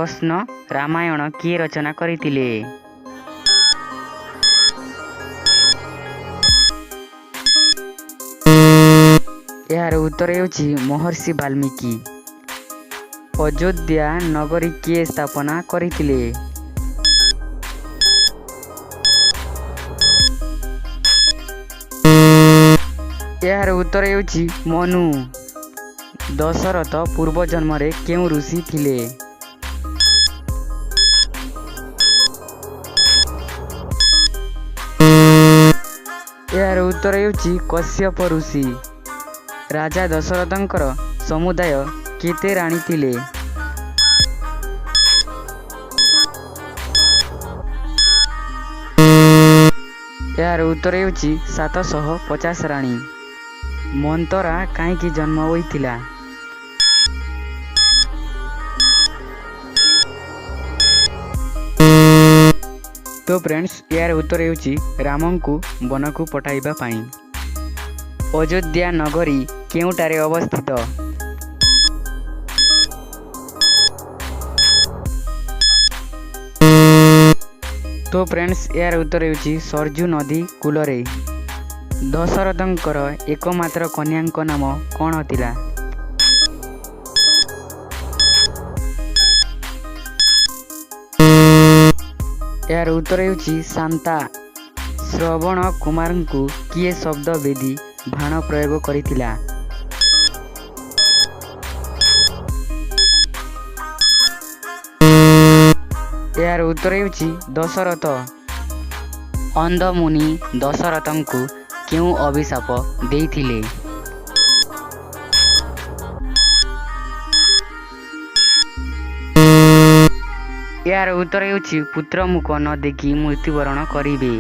प्रश्न रामायण किए रचना करथिले? यार उत्तर हेउछि महर्षि वाल्मीकि। अयोध्या नगरी किए स्थापना करथिले? यार उत्तर हेउछि मनु। दशरथ पूर्व जन्म रे केउ ऋषि थिले? यार उत्तर हेउछि कश्यप ऋषि। राजा दशरथंकर समुदाय केते राणी थिले? यार उत्तर हेउछि 750 राणी। मंतरा काईकि जन्म होइथिला? तो फ्रेंड्स यार उत्तर हेउछि रामंकु बनकु पठाइबा पाई। अयोध्या नगरी केउटारे अवस्थित? तो फ्रेंड्स यार उत्तर हेउछि सरजू नदी कूलरे। दशरथंकर एकमात्र कन्याଙ୍କ नाम कौन थिला? यार उत्तर हेउछि शांता। श्रवण कुमारଙ୍କୁ किए शब्द वेदी बाण प्रयोग करिथिला? यार उत्तर हेउछि दशरथ। अंधमुनि दशरथंकु केउ अभिशाप देइथिले? यार उत्तर हेउछि पुत्र मुख न देखि मृत्युवरण करिबे।